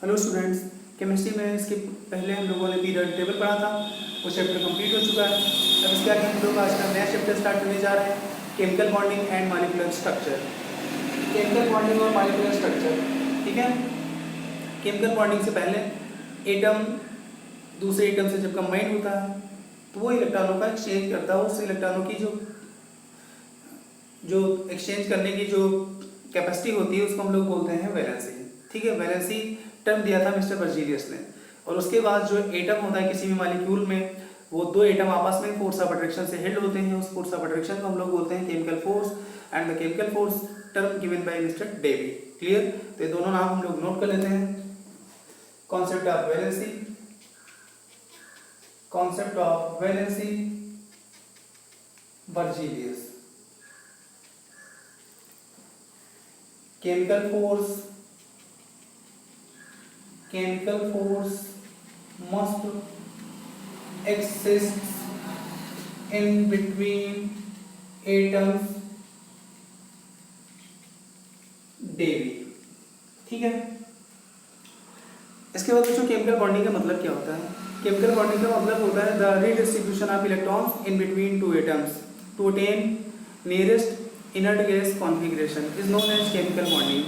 Hello students, chemistry में इसके पहले हम लोगों ने पीरियड टेबल पढ़ा था। वो चैप्टर कंप्लीट हो चुका है। अब इसके आगे हम लोग आज का नया चैप्टर स्टार्ट करने जा रहे हैं, chemical bonding and molecular structure. Chemical bonding और मॉलिक्यूलर स्ट्रक्चर, ठीक है। केमिकल बॉन्डिंग से पहले एटम दूसरे एटम से जब कंबाइन होता है तो वो इलेक्ट्रॉनों का एक्सचेंज करता है। उस इलेक्ट्रॉनों की जो एक्सचेंज करने की जो कैपेसिटी होती है उसको हम लोग बोलते हैं वैलेंसी, ठीक है। वैलेंसी टर्म दिया था मिस्टर बर्जीलियस ने। और उसके बाद जो एटम होता है किसी भी मॉलिक्यूल में, वो दो एटम आपस में फोर्स ऑफ अट्रैक्शन से हेल्ड होते हैं। उस फोर्स ऑफ अट्रैक्शन को हम लोग बोलते हैं chemical force, and the chemical force term given by mister Davy. Clear? तो ये दोनों नाम हम लोग नोट कर लेते हैं। Concept of valency, concept of valency, Berzelius. chemical force must exist in between atoms, Davy, ठीक है। इसके बाद बच्चों केमिकल बॉन्डिंग का मतलब क्या होता है? केमिकल बॉन्डिंग का मतलब होता है the redistribution of electrons in between two atoms to attain nearest inert gas configuration is known as chemical bonding.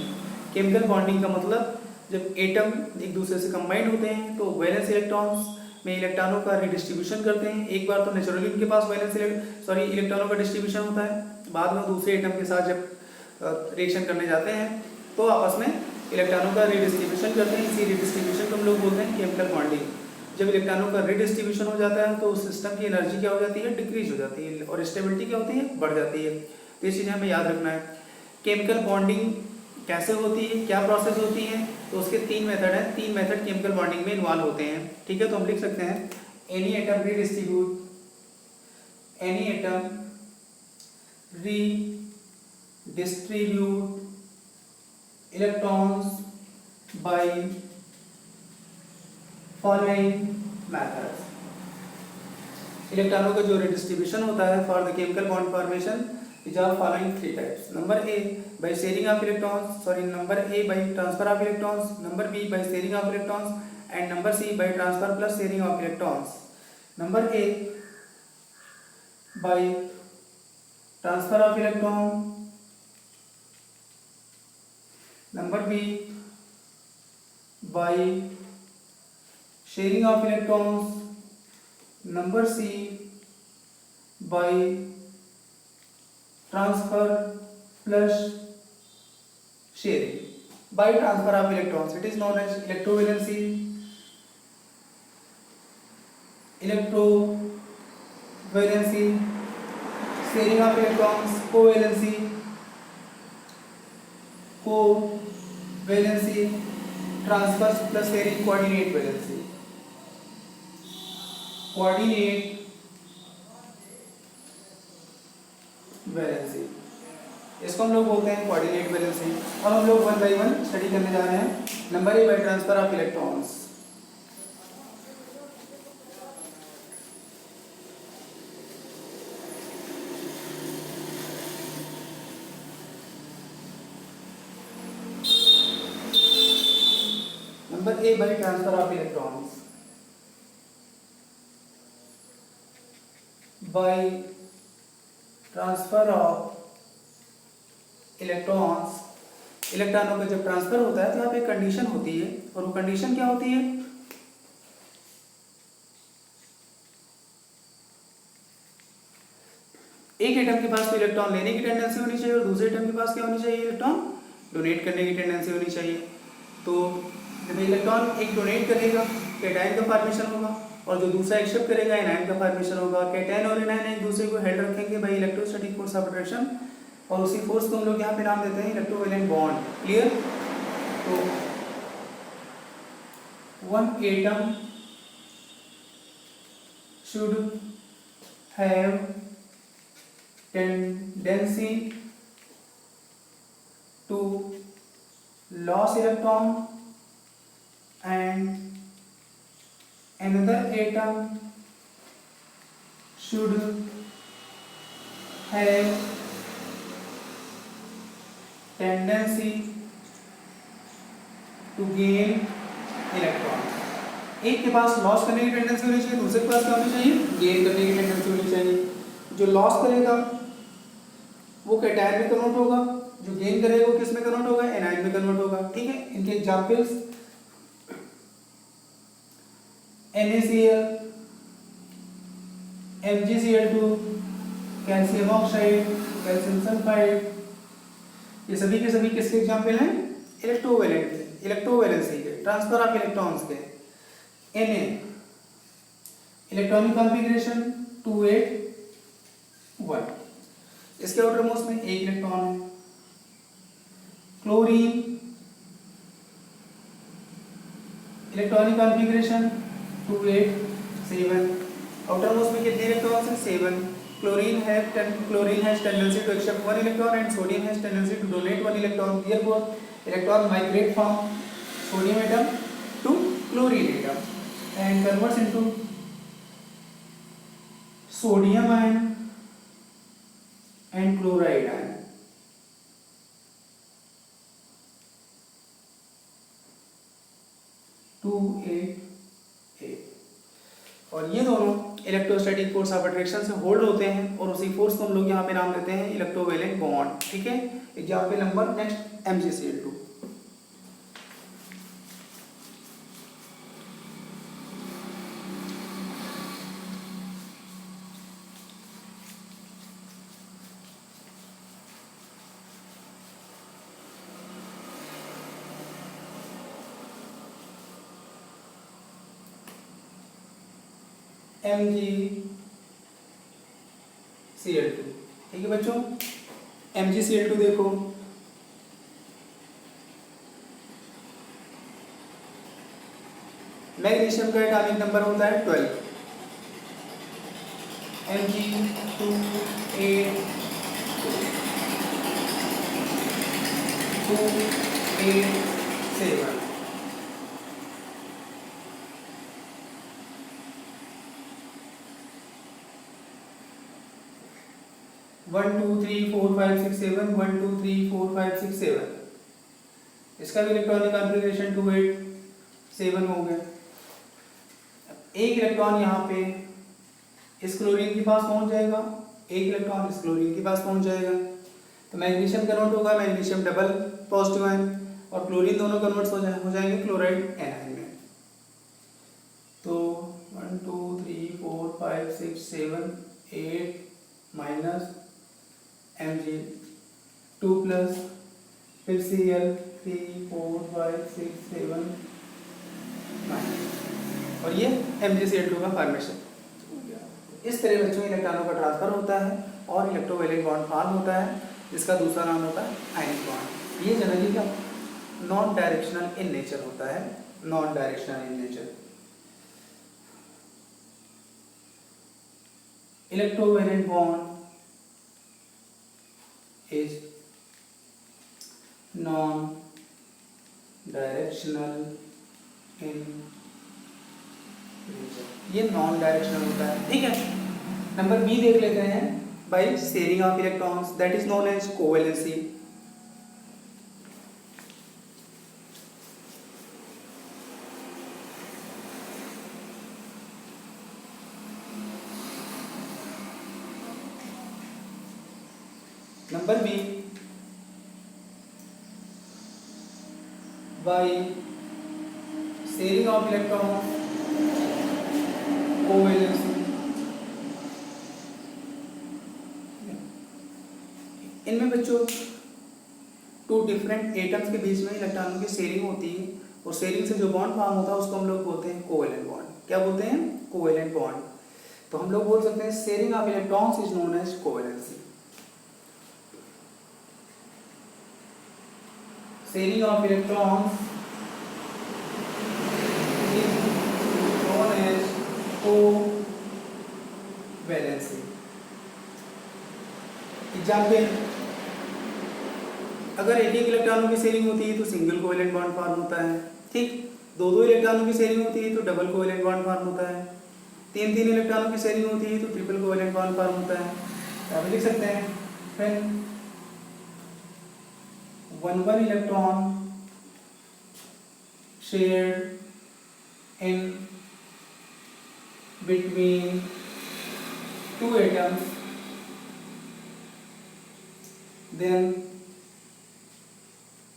Chemical bonding का मतलब जब एटम एक दूसरे से कंबाइंड होते हैं तो वैलेंस इलेक्ट्रॉन्स में इलेक्ट्रॉनों का रिडिस्ट्रीब्यूशन करते हैं। एक बार तो नेचुरली उनके पास इलेक्ट्रॉनों का डिस्ट्रीब्यूशन होता है, बाद में दूसरे एटम के साथ जब रिएक्शन करने जाते हैं तो आपस में इलेक्ट्रॉनों का रिडिस्ट्रीब्यूशन करते हैं। इसी रिडिस्ट्रीब्यूशन को हम लोग बोलते हैं केमिकल बॉन्डिंग। जब इलेक्ट्रॉनों का रिडिस्ट्रीब्यूशन हो जाता है तो उस सिस्टम की एनर्जी क्या हो जाती है? डिक्रीज हो जाती है, और स्टेबिलिटी क्या होती है? बढ़ जाती है। तो ये चीज़ें हमें याद रखना है। केमिकल बॉन्डिंग कैसे होती है, क्या प्रोसेस होती है? तो उसके तीन मेथड हैं। तीन मेथड केमिकल बॉन्डिंग में इन्वॉल्व होते हैं, ठीक है। तो हम लिख सकते हैं any atom redistribute electrons by following methods. इलेक्ट्रॉनों का जो रिडिस्ट्रीब्यूशन होता है for the chemical bond formation is of following three types. Number A by sharing of electrons, number A by transfer of electrons, number B by sharing of electrons, and number C by transfer plus sharing of electrons. Number A by transfer of electron, number B by sharing of electrons, number C by transfer plus sharing. By transfer of electrons, it is known as electrovalency, sharing of electrons, covalency, transfer plus sharing, coordinate valency. Valency, इसको हम लोग बोलते हैं coordinate valency. और हम लोग one by one study करने जा रहे हैं। Number A by transfer of electrons. Number A by transfer of electrons. By transfer of electrons, इलेक्ट्रॉनों का जब ट्रांसफर होता है तो यहाँ पे एक कंडीशन होती है, और वो कंडीशन क्या होती है? एक एटम के पास तो इलेक्ट्रॉन लेने की टेंडेंसी होनी चाहिए और दूसरे एटम के पास क्या होनी चाहिए? इलेक्ट्रॉन डोनेट करने की टेंडेंसी होनी चाहिए। तो जब इलेक्ट्रॉन एक डोनेट करेगा कैटायन का फॉर्मेशन होगा, और जो दूसरा एक्सेप्ट करेगा एनायन का फॉर्मेशन होगा। कैटायन और एनायन एक दूसरे को हेल्ड रखेंगे by electrostatic force of attraction, और उसी फोर्स को हम लोग यहाँ पे नाम देते हैं इलेक्ट्रोवैलेंट बॉन्ड। क्लियर? तो one atom should have tendency to loss electron and another atom should have tendency to gain electron. एक के पास लॉस करने की टेंडेंसी होनी चाहिए, दूसरे के पास क्या होनी चाहिए, गेन करने की टेंडेंसी होनी चाहिए। जो लॉस करेगा वो कैटायन में कन्वर्ट होगा, जो गेन करेगा वो किस में कन्वर्ट होगा, एनायन में कन्वर्ट होगा। ठीक है, इनके examples NaCl, MgCl2, calcium oxide, calcium sulphide, ये सभी के सभी किसके एग्जांपल हैं, इलेक्ट्रोवैलेंट के, इलेक्ट्रोवैलेंसी के, ट्रांसफर ऑफ इलेक्ट्रॉन्स के। Na इलेक्ट्रॉनिक कॉन्फ़िगरेशन 281, इसके आउटर मोस्ट में एक इलेक्ट्रॉन है। Chlorine electronic configuration 287, outer most में कितने इलेक्ट्रॉन्स हैं, 7। Chlorine has tendency to accept one electron and sodium has tendency to donate one electron. Therefore, electron migrate from sodium atom to chlorine atom and converts into sodium ion and chloride ion. और ये दोनों electrostatic force of attraction से hold होते हैं और उसी force को हम लोग यहाँ पे नाम देते हैं इलेक्ट्रोवैलेंट बॉन्ड। ठीक है, example number next MgCl2। MgCl2, ठीक है बच्चों। MgCl2 देखो, मैग्नीशियम का एटॉमिक नंबर होता है 12, Mg2A287। 1 2 3 4 5 6 7, 1 2 3 4 5 6 7, इसका भी इलेक्ट्रॉनिक कॉन्फ़िगरेशन 287 हो गया। एक इलेक्ट्रॉन यहाँ पे इस क्लोरीन के पास पहुंच जाएगा, एक इलेक्ट्रॉन इस क्लोरीन के पास पहुंच जाएगा, तो मैग्नीशियम कन्वर्ट होगा, मैग्नीशियम डबल पॉजिटिव आयन, और क्लोरीन दोनों कन्वर्ट हो जाएंगे क्लोराइड एनायन में। तो 1 2 3 4 5 6 7 8 माइनस Mg2 प्लस फिर Cl 3 4 5 6 7 माइनस, और ये MgCl2 का फॉर्मेशन। इस तरह बच्चों इलेक्ट्रॉनों का ट्रांसफर होता है और इलेक्ट्रोवैलेंट बॉन्ड फॉर्म होता है, जिसका दूसरा नाम होता है आयनिक बॉन्ड। ये जनरली क्या नॉन डायरेक्शनल इन नेचर होता है, non directional in nature. Electrovalent bond is non-directional in nature, ये नॉन डायरेक्शनल होता है। ठीक है, नंबर बी देख लेते हैं, by sharing of electrons, that is known as covalency. Number B by sharing of electron covalency. इनमें बच्चों टू डिफरेंट एटम्स के बीच में इलेक्ट्रॉनों की शेयरिंग होती है, और शेयरिंग से जो बॉन्ड फॉर्म होता है उसको हम लोग बोलते हैं कोवैलेंट बॉन्ड। क्या बोलते हैं, कोवैलेंट बॉन्ड। तो हम लोग बोल सकते हैं sharing of electrons is known as covalency. Sharing of electrons is known as covalency. Example, अगर एक एक इलेक्ट्रॉनों की शेयरिंग होती है तो सिंगल कोवैलेंट बॉन्ड फॉर्म होता है। ठीक, दो दो इलेक्ट्रॉनों की शेयरिंग होती है तो डबल कोवैलेंट बॉन्ड फॉर्म होता है। तीन तीन इलेक्ट्रॉनों की शेयरिंग होती है तो ट्रिपल कोवैलेंट बॉन्ड फॉर्म होता है। तो आप लिख सकते हैं फिर 1 1 electron shared in between two atoms, then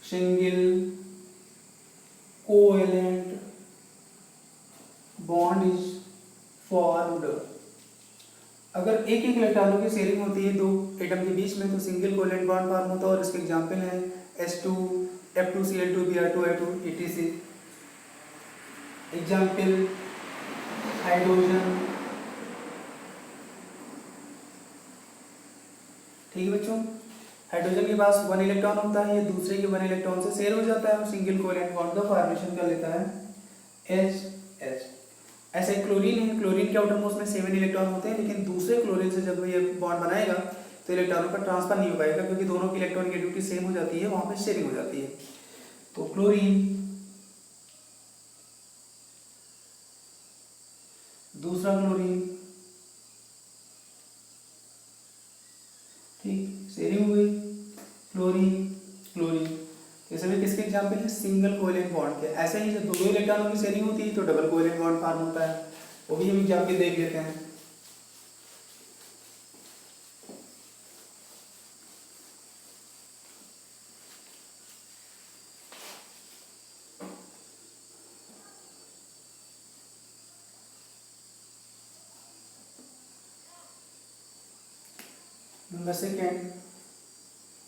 single covalent bond is formed. अगर एक एक इलेक्ट्रॉनों की शेयरिंग होती है दो एटम के बीच में तो सिंगल कोवेलेंट बॉन्ड फॉर्म होता है, और इसके एग्जांपल हैं S2, F2Cl2, Br2, I2, etc. Example hydrogen. ठीक है बच्चों, हाइड्रोजन के पास 1 इलेक्ट्रॉन होता है, ये दूसरे के 1 इलेक्ट्रॉन से शेयर हो जाता है और सिंगल कोवेलेंट बॉन्ड का फॉर्मेशन कर लेता है H। ऐसे क्लोरीन है, क्लोरीन के आउटर मोस्ट में 7 इलेक्ट्रॉन होते हैं, लेकिन दूसरे क्लोरीन से जब ये बॉन्ड बनाएगा तो इलेक्ट्रॉनों का ट्रांसफर नहीं हो पाएगा, क्योंकि दोनों की इलेक्ट्रॉन की ड्यूटी सेम हो जाती है, वहां पे शेयरिंग हो जाती है। तो क्लोरीन, दूसरा क्लोरीन, ठीक, शेयरिंग हो गई, क्लोरीन क्लोरीन। ये सभी किसके एग्जाम्पल है? सिंगल कोवेलेंट बॉन्ड के। ऐसे ही जब दोनों इलेक्ट्रॉनों की शेयरिंग होती है तो डबल कोवेलेंट बॉन्ड फॉर्म होता है, वो भी हम एग्जाम्पल देख लेते हैं। Number second,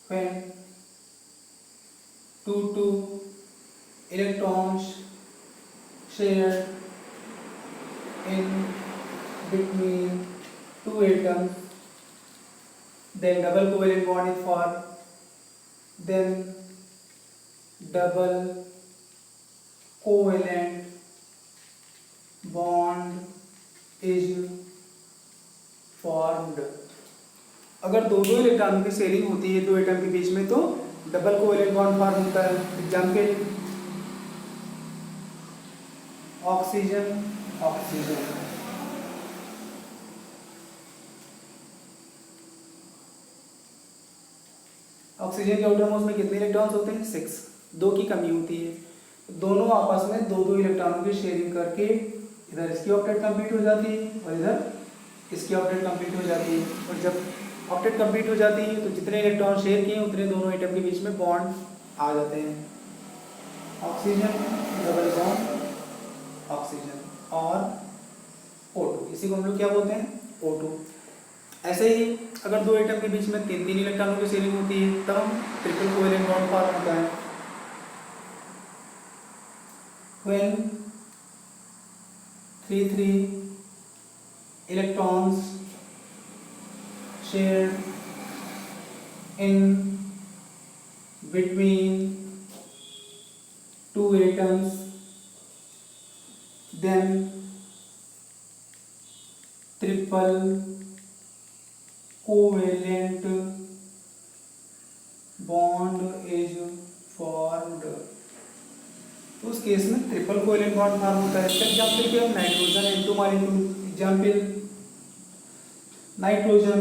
when two electrons share in between two atoms, then double covalent bond is formed, then double covalent bond is formed। अगर दो इलेक्ट्रॉनों की शेयरिंग होती है दो एटम के बीच में तो डबल कोवेलेंट बॉन्ड फॉर्म होता है। Example oxygen oxygen. ऑक्सीजन के आउटर मोस्ट में कितने इलेक्ट्रॉन्स होते हैं? 6। 2 की कमी होती है। दोनों आपस में दो इलेक्ट्रॉनों की शेयरिंग करके इधर इसकी ऑक्टेट कंप्लीट हो जाती है और इधर इसकी ऑक्टेट कंप्लीट हो जाती है। और जब ऑक्टेट कंप्लीट हो जाती है तो जितने इलेक्ट्रॉन शेयर किए उतने दोनों एटम के बीच में बॉन्ड आ जाते हैं। ऑक्सीजन डबल बॉन्ड ऑक्सीजन और O2, इसी को हम लोग क्या बोलते हैं? O2। ऐसे ही अगर दो एटम के बीच में 3 इलेक्ट्रॉनों की शेयरिंग होती है तब हम ट्रिपल कोवेलेंट बॉन्ड फॉर्म होता है। When 3 electrons share in between two atoms, then triple covalent bond is formed। तो उस केस में ट्रिपल कोवेलेंट बॉन्ड फॉर्म होता है। इसका एग्जाम्पल क्या है? Nitrogen N2 molecule. Example nitrogen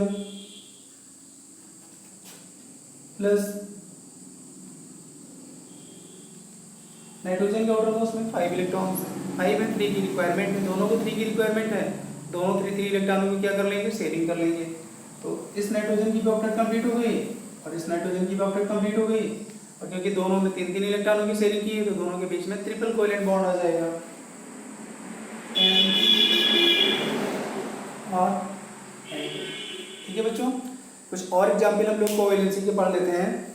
plus nitrogen के आउटर मोस्ट में 5 इलेक्ट्रॉन्स हैं। 5 में 3 की रिक्वायरमेंट है, दोनों को 3 की रिक्वायरमेंट है, दोनों 3 इलेक्ट्रॉनों की क्या कर लेंगे? शेयरिंग कर लेंगे। तो इस नाइट्रोजन की भी ऑक्टेट कंप्लीट हो गई और इस नाइट्रोजन की भी ऑक्टेट कंप्लीट हो गई, और क्योंकि दोनों में 3 इलेक्ट्रॉनों की शेयरिंग की है तो दोनों के बीच में ट्रिपल कोवेलेंट बॉन्ड आ जाएगा। और ठीक है बच्चों, कुछ और एग्जाम्पल हम लोग कोवेलेंसी के पढ़ लेते हैं।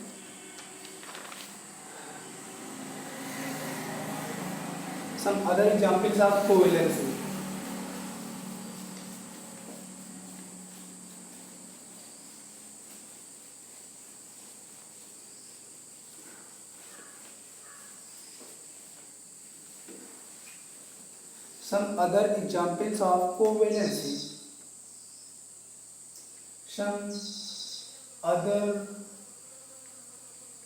Some other examples of covalency. Some other examples of covalency. Some other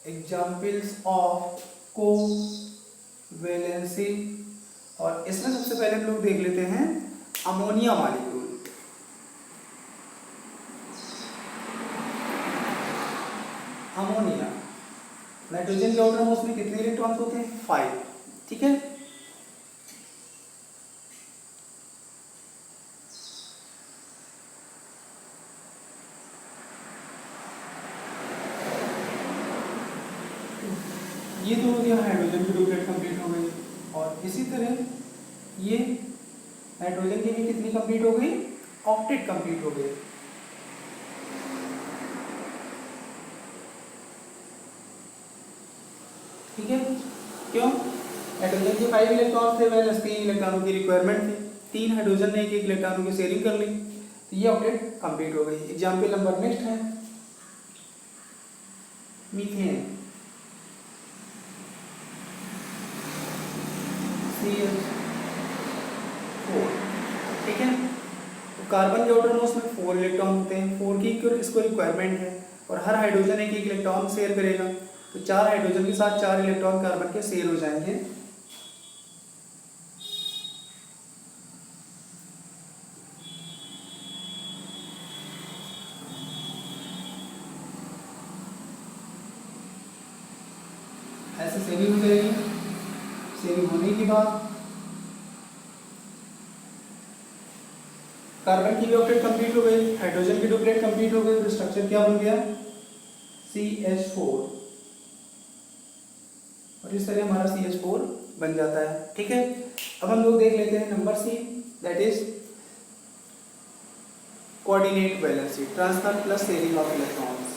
examples of covalency, और इसमें सबसे पहले हम लोग देख लेते हैं अमोनिया मॉलिक्यूल। अमोनिया, नाइट्रोजन के आउटर मोस्ट में कितने इलेक्ट्रॉन्स होते हैं? 5। ठीक है, ये तो हो गया हाइड्रोजन की डुप्लेट कंप्लीट हो गई, और इसी तरह ये नाइट्रोजन की भी कितनी कंप्लीट हो गई, ऑक्टेट कंप्लीट हो गई। ठीक है, क्यों? हाइड्रोजन के 5 इलेक्ट्रॉन थे, वैलेंस 3 इलेक्ट्रॉनों की रिक्वायरमेंट थी, 3 हाइड्रोजन ने 1 इलेक्ट्रॉनों की शेयरिंग कर ली, तो ये ऑक्टेट कंप्लीट हो गई। एग्जाम्पल नंबर नेक्स्ट है मीथेन, CH4। ठीक है, तो कार्बन के आउटर मोस्ट में 4 इलेक्ट्रॉन होते हैं, 4 की इसको रिक्वायरमेंट है, और हर हाइड्रोजन 1 इलेक्ट्रॉन शेयर करेगा, तो 4 हाइड्रोजन के साथ 4 इलेक्ट्रॉन कार्बन के शेयर हो जाएंगे। ऐसे शेयरिंग हो जाएगी। शेयरिंग होने के बाद कार्बन की भी ऑक्टेट कंप्लीट हो गई, हाइड्रोजन की डुप्लेट कंप्लीट हो गई, तो स्ट्रक्चर क्या बन गया, CH4, और इस तरह हमारा CH4 बन जाता है। ठीक है, अब हम लोग देख लेते हैं number C, that is coordinate valency, transfer plus sharing of electrons.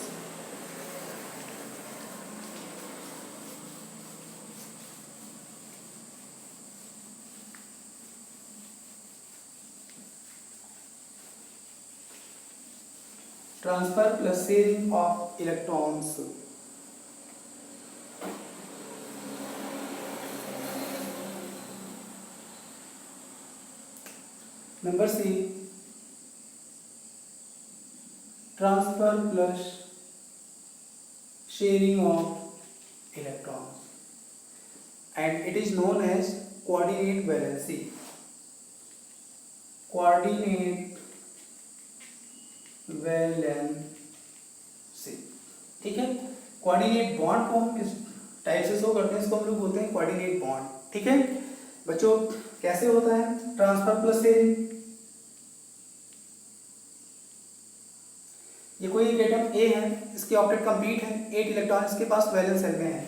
Transfer plus sharing of electrons. Number C, transfer plus sharing of electrons, and it is known as coordinate valency, coordinate valency. ठीक है, coordinate bond को हम इस type से show करते हैं, इसको हम लोग बोलते हैं कोऑर्डिनेट बॉन्ड। ठीक है बच्चों, कैसे होता है ट्रांसफर प्लस शेयरिंग, ये कोई एक एटम A है, इसकी ऑक्टेट कंप्लीट है, 8 इलेक्ट्रॉन इसके पास वैलेंस शेल में है,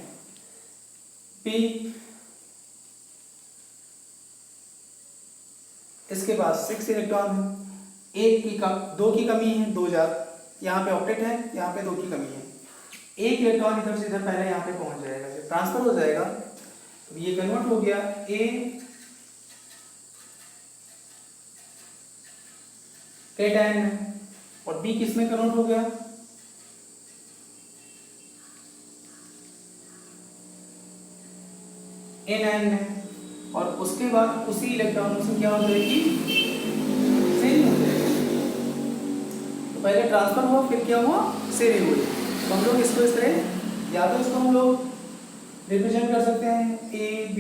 P इसके पास 6 इलेक्ट्रॉन है, दो की कमी है, 2 यहाँ पे ऑक्टेट है, यहाँ पे 2 की कमी है, 1 इलेक्ट्रॉन इधर से इधर पहले यहाँ पे पहुंच जाएगा, जब ट्रांसफर हो जाएगा तो ये कन्वर्ट हो गया A कैटायन में, और B किस में कन्वर्ट हो गया, A9 में, और उसके बाद उसी इलेक्ट्रॉनों से क्या हो जाएगी, शेयरिंग हो जाएगी। तो पहले ट्रांसफर हुआ, फिर क्या हुआ, शेयरिंग हुई। तो हम लोग इसको इस तरह, या तो इसको हम लोग रिप्रेजेंट कर सकते हैं A B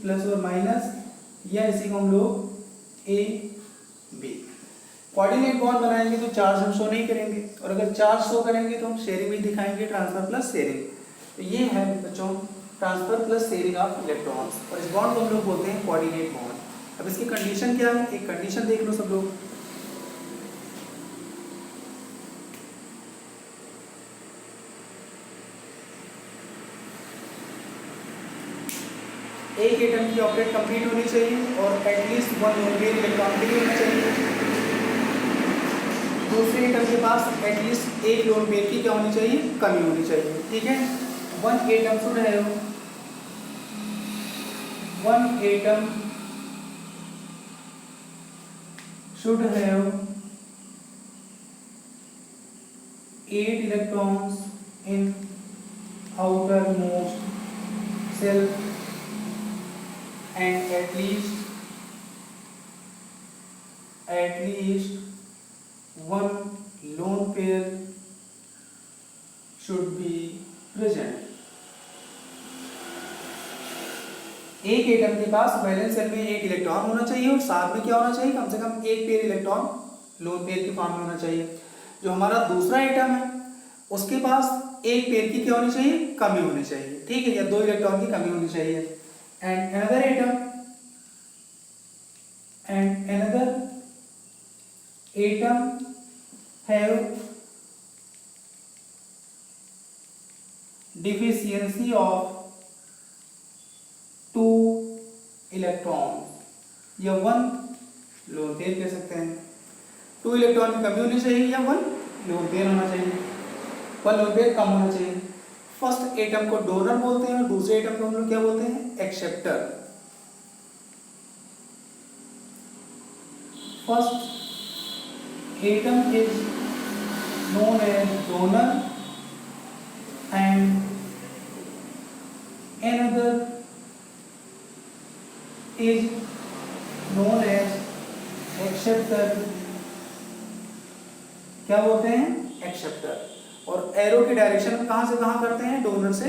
प्लस और माइनस, या इसी को हम लोग A B। कोऑर्डिनेट बॉन्ड बनाएंगे तो चार्ज हम शो नहीं करेंगे, और अगर चार्ज शो करेंगे तो हम शेयरिंग भी दिखाएंगे, ट्रांसफर प्लस शेयरिंग। तो ये है बच्चों transfer plus sharing of electrons, और इस बॉन्ड को हम लोग बोलते हैं कोऑर्डिनेट बॉन्ड। अब इसकी कंडीशन क्या है, एक कंडीशन देख लो सब लोग। एक एटम की ऑक्टेट कंप्लीट होनी चाहिए, और एटलीस्ट 1 लोन पेयर इलेक्ट्रॉन के लिए होना चाहिए। दूसरे एटम के पास एटलीस्ट 1 लोन पेयर की क्या होनी चाहिए, कमी होनी चाहिए। ठीक है, 1 atom should have 1 atom should have 8 electrons in outermost shell, and at least 1 lone pair should be present। एक एटम के पास वैलेंस शेल में 8 इलेक्ट्रॉन होना चाहिए, और साथ में क्या होना चाहिए, कम से कम 1 पेयर इलेक्ट्रॉन लोन पेयर के फॉर्म में होना चाहिए। जो हमारा दूसरा एटम है उसके पास 1 पेयर की क्या होनी चाहिए, कमी होनी चाहिए। ठीक है, या 2 इलेक्ट्रॉन की कमी होनी चाहिए। And another atom have deficiency of electron या 1 लोन पेयर कह सकते हैं। 2 इलेक्ट्रॉन की कमी होनी चाहिए या 1 लोन पेयर होना चाहिए, 1 लोन पेयर कम होना चाहिए। फर्स्ट एटम को डोनर बोलते हैं और दूसरे एटम को हम लोग क्या बोलते हैं, acceptor. First atom is known as donor and another is known as acceptor। क्या बोलते हैं, एक्सेप्टर। और एरो की डायरेक्शन कहां से कहां करते हैं, डोनर से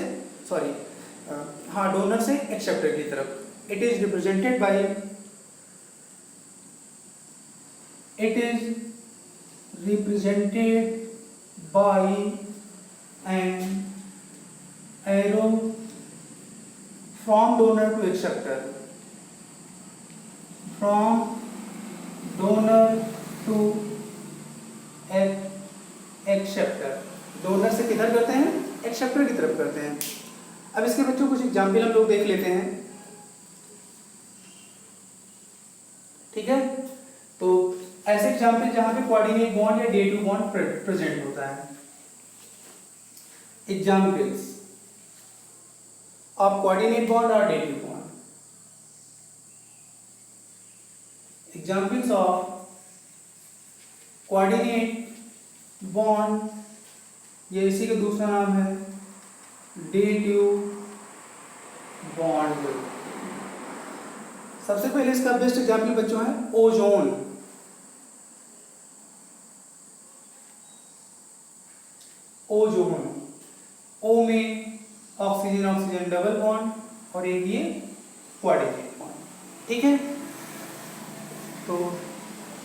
डोनर से एक्सेप्टर की तरफ। It is represented by an arrow from donor to acceptor, from donor to acceptor। Donor से किधर करते हैं, एक्सेप्टर की तरफ करते हैं। अब इसके बच्चों कुछ एग्जाम्पल हम लोग देख लेते हैं, ठीक है। तो ऐसे एग्जाम्पल जहां पे कोऑर्डिनेट बॉन्ड या डेटिव बॉन्ड प्रेजेंट होता है। Examples of coordinate bond or dative bond। Examples of coordinate bond, ये इसी का दूसरा नाम है dative bond। सबसे पहले इसका बेस्ट एग्जाम्पल बच्चों है ओजोन। ओजोन, ओ में ऑक्सीजन ऑक्सीजन डबल बॉन्ड और एक ये कोऑर्डिनेट बॉन्ड, ठीक है। तो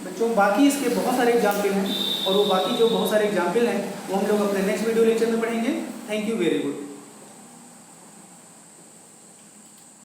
बच्चों बाकी इसके बहुत सारे एग्जाम्पल हैं और वो बाकी जो बहुत सारे एग्जाम्पल हैं वो हम लोग अपने नेक्स्ट वीडियो लेक्चर में पढ़ेंगे। Thank you very good.